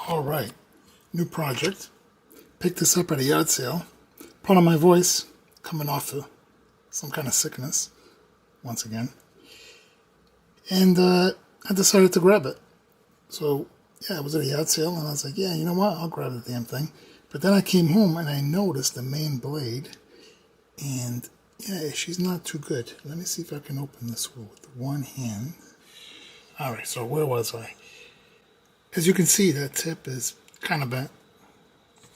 Alright, new project. Picked this up at a yard sale. Part of my voice coming off of some kind of sickness, once again. And I decided to grab it. So, yeah, it was at a yard sale, and I was like, yeah, you know what, I'll grab the damn thing. But then I came home, and I noticed the main blade, and yeah, she's not too good. Let me see if I can open this with one hand. Alright, so where was I? As you can see, that tip is kind of bent.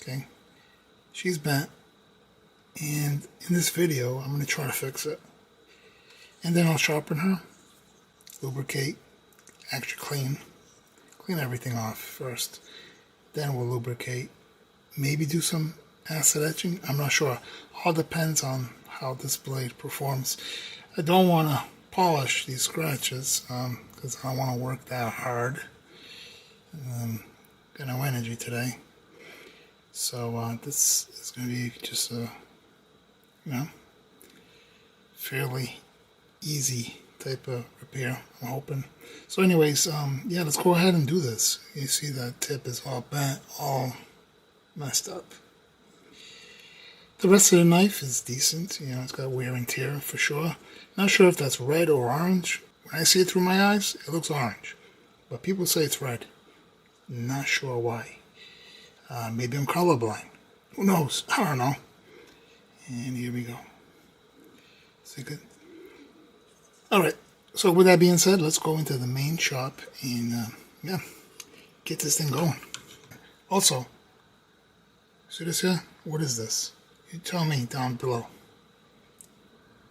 Okay, she's bent, and in this video I'm going to try to fix it, and then I'll sharpen her, lubricate, actually clean everything off first, then we'll lubricate, maybe do some acid etching. I'm not sure. All depends on how this blade performs. I don't want to polish these scratches because I don't want to work that hard. Got no energy today, so this is going to be just a, fairly easy type of repair, I'm hoping. So anyways, yeah, let's go ahead and do this. You see that tip is all bent, all messed up. The rest of the knife is decent, it's got wear and tear for sure. Not sure if that's red or orange. When I see it through my eyes, it looks orange, but people say it's red. Not sure why. Maybe I'm colorblind. Who knows? I don't know. And here we go. See good? Alright, so with that being said, let's go into the main shop and, yeah, get this thing going. Also, see this here? What is this? You tell me down below.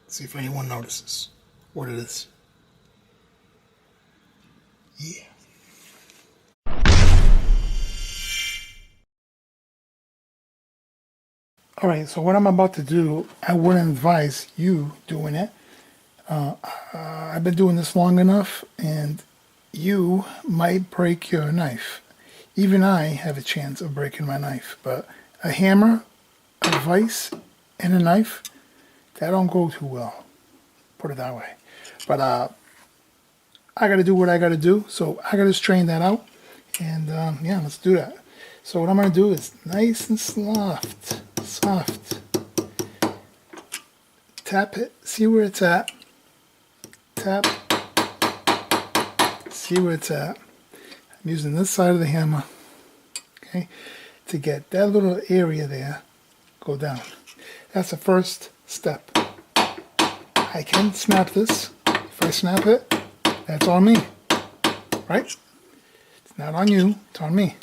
See if anyone notices what it is. Yeah. Alright, so what I'm about to do, I wouldn't advise you doing it. I've been doing this long enough, and you might break your knife. Even I have a chance of breaking my knife, but a hammer, a vise, and a knife, that don't go too well. Put it that way. But I gotta do what I gotta do, so I gotta straighten that out, and yeah, let's do that. So what I'm gonna do is nice and soft. Tap it, see where it's at. Tap, see where it's at. I'm using this side of the hammer, okay, to get that little area there go down. That's the first step. I can snap this. If I snap it, that's on me, right? It's not on you, it's on me.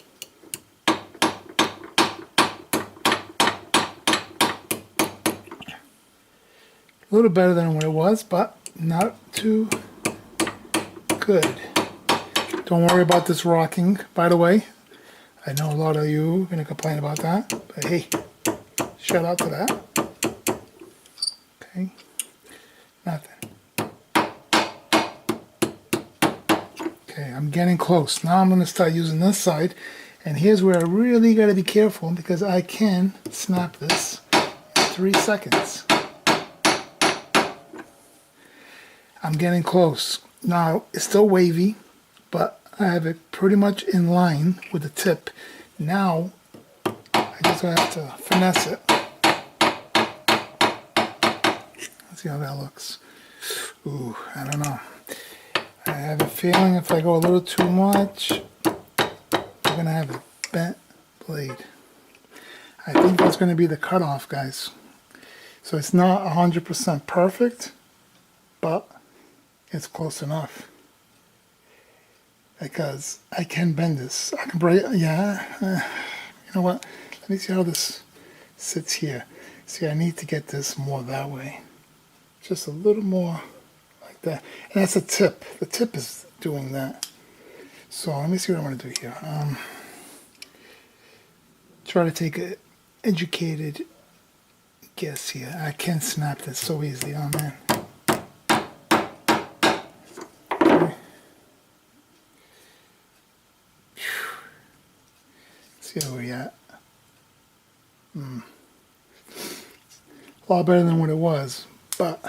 A little better than what it was, but not too good. Don't worry about this rocking, by the way. I know a lot of you are going to complain about that, but hey, shout out to that. Okay, nothing. Okay, I'm getting close. Now I'm going to start using this side, and here's where I really got to be careful because I can snap this in 3 seconds. I'm getting close. Now, it's still wavy, but I have it pretty much in line with the tip. Now, I just have to finesse it. Let's see how that looks. Ooh, I don't know. I have a feeling if I go a little too much, I'm going to have a bent blade. I think that's going to be the cutoff, guys. So it's not 100% perfect, but it's close enough because I can bend this. I can break. Yeah. You know what? Let me see how this sits here. See, I need to get this more that way. Just a little more like that. And that's a tip. The tip is doing that. So let me see what I'm going to do here. Try to take an educated guess here. I can snap this so easily. Oh man. See where we at. A lot better than what it was, but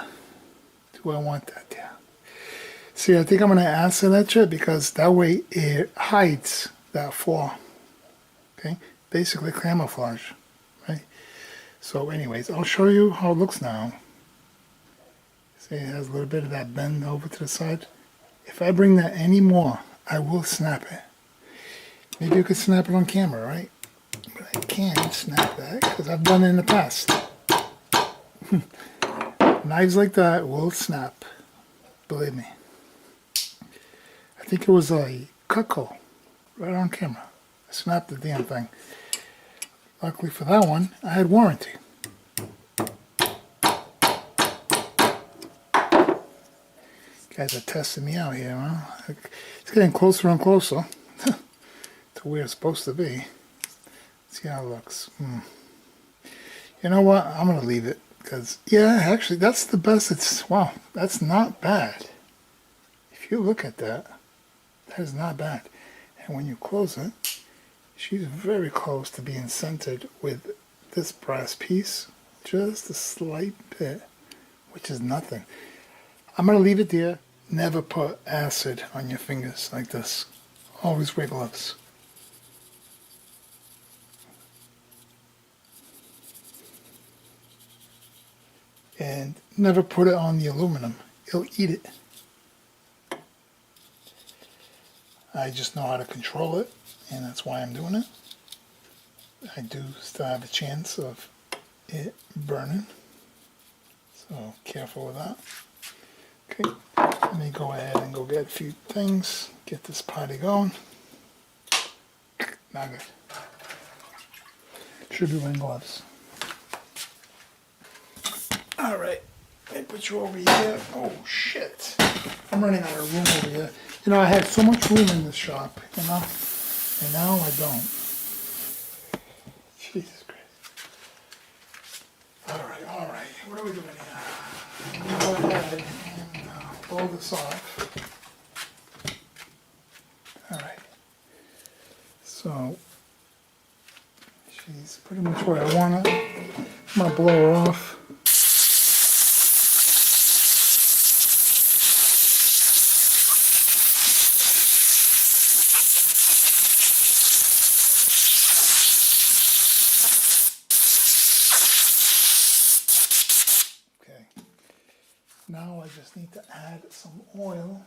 do I want that there? See, I think I'm going to acid etch it because that way it hides that flaw. Okay, basically camouflage, right? So anyways, I'll show you how it looks now. See, it has a little bit of that bend over to the side. If I bring that any more, I will snap it. Maybe you could snap it on camera, right? But I can't snap that because I've done it in the past. Knives like that will snap, believe me. I think it was a Cutco, right on camera. I snapped the damn thing. Luckily for that one, I had warranty. Guys are testing me out here, huh? It's getting closer and closer to where it's supposed to be. Let's see how it looks. You know what? I'm going to leave it. Because, yeah, actually, that's the best. Wow, that's not bad. If you look at that, that is not bad. And when you close it, she's very close to being centered with this brass piece. Just a slight bit, which is nothing. I'm going to leave it there. Never put acid on your fingers like this. Always wear gloves. And never put it on the aluminum. It'll eat it. I just know how to control it, and that's why I'm doing it. I do still have a chance of it burning, so careful with that. Okay, let me go ahead and go get a few things, get this party going. Not good. Should be wearing gloves. Alright, let me put you over here. Oh shit, I'm running out of room over here. You know, I had so much room in this shop, you know, and now I don't. Jesus Christ. Alright, what are we doing here? Let me go ahead and pull this off. Alright, so she's pretty much where I want it. I'm going to blow her off. Now I just need to add some oil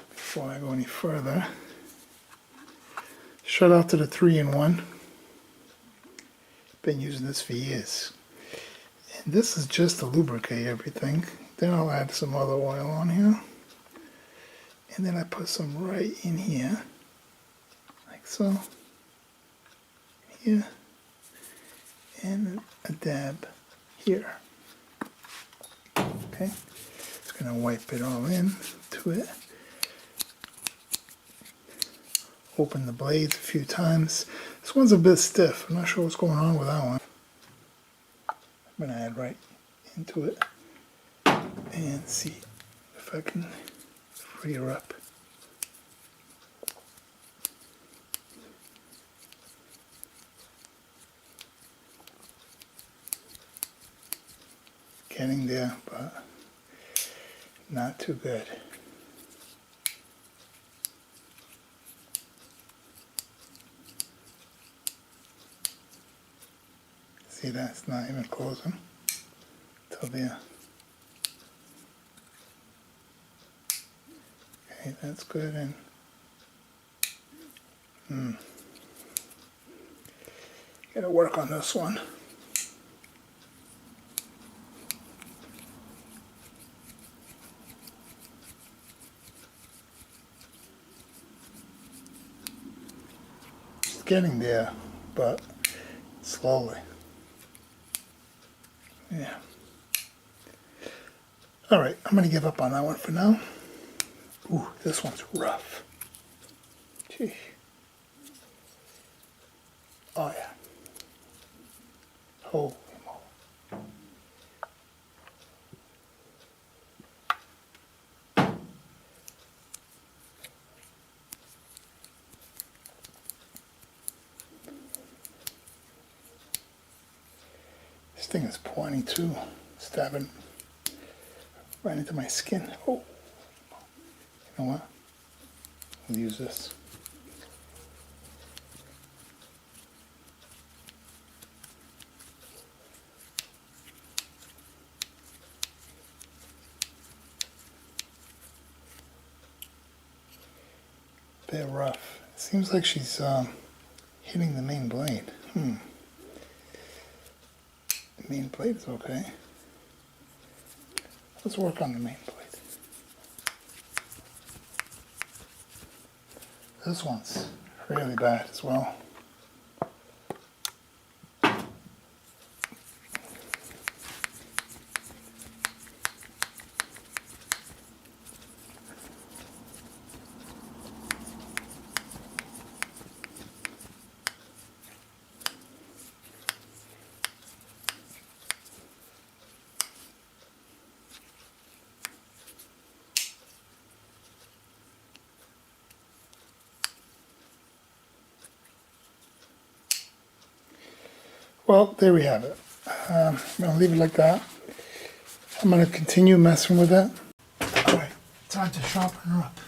before I go any further. Shout out to the 3-in-1. Been using this for years. And this is just to lubricate everything. Then I'll add some other oil on here. And then I put some right in here. Like so. Here. And a dab here. Okay, just going to wipe it all in to it. Open the blades a few times. This one's a bit stiff. I'm not sure what's going on with that one. I'm going to add right into it and see if I can free her up. Getting there, but not too good. See, that's not even closing till there. Okay, that's good. And gotta work on this one. Getting there, but slowly. Yeah. Alright, I'm going to give up on that one for now. Ooh, this one's rough. Gee. Oh yeah. Holy moly. This thing is pointy too, stabbing right into my skin. Oh, you know what? I'll use this. bit rough. It seems like she's hitting the main blade. The main blade is okay. Let's work on the main blade. This one's really bad as well. Well, there we have it. I'm going to leave it like that. I'm going to continue messing with it. Alright, time to sharpen her up.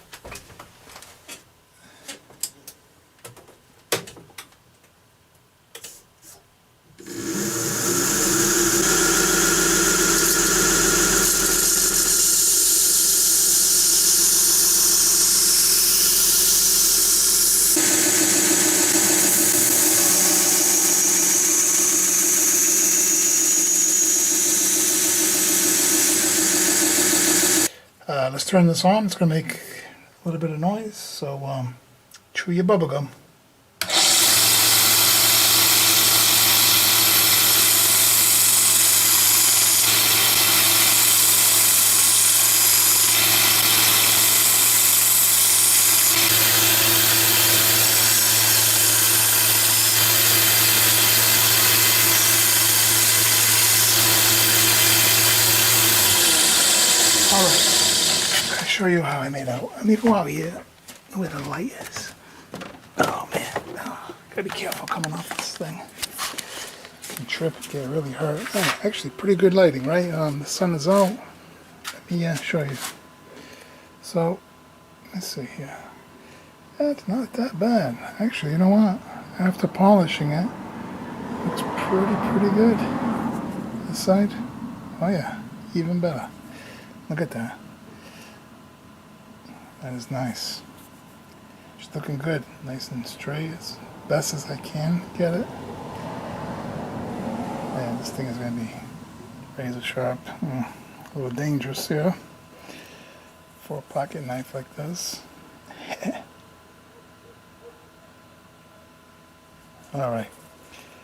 Let's turn this on. It's going to make a little bit of noise, so chew your bubble gum. Alright. Show you how I made out. Let me go out here where the light is. Oh man, gotta be careful coming off this thing. Can trip and get really hurt. Oh, actually, pretty good lighting, right? The sun is out. Let me show you. So, let's see here. That's not that bad. Actually, you know what? After polishing it, looks pretty good. This side, oh yeah, even better. Look at that. That is nice. It's looking good. Nice and straight. As best as I can get it. Man, this thing is going to be razor sharp. A little dangerous here. For a pocket knife like this. Alright.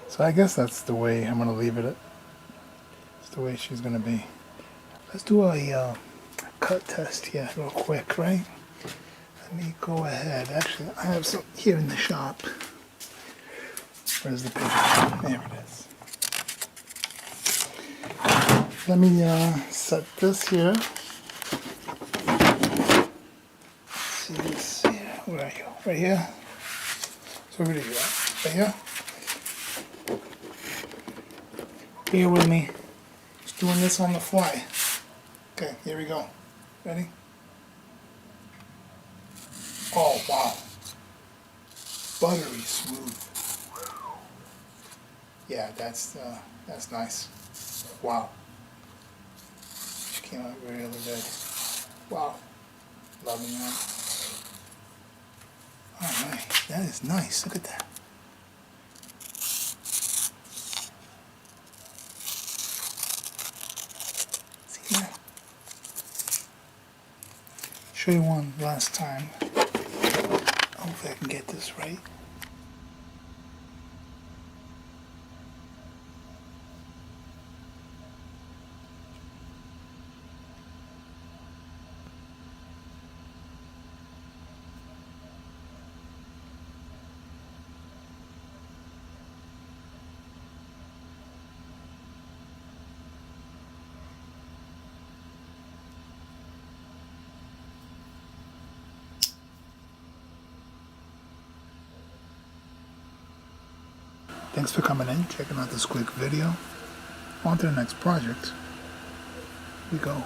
So I guess that's the way I'm going to leave it. It's the way she's going to be. Let's do a cut test here real quick, right? Let me go ahead. Actually, I have some here in the shop. Where's the picture? There it is. Let me set this here. Let's see this here. Where are you? Right here? So where are you at? Right here? Bear with me. Just doing this on the fly. Okay, here we go. Ready? Oh, wow. Buttery smooth. Yeah, that's nice. Wow. She came out really good. Wow. Loving that. Alright, that is nice. Look at that. See that? Show you one last time. Hopefully I can get this right. Thanks for coming in, checking out this quick video. On to the next project. Here we go.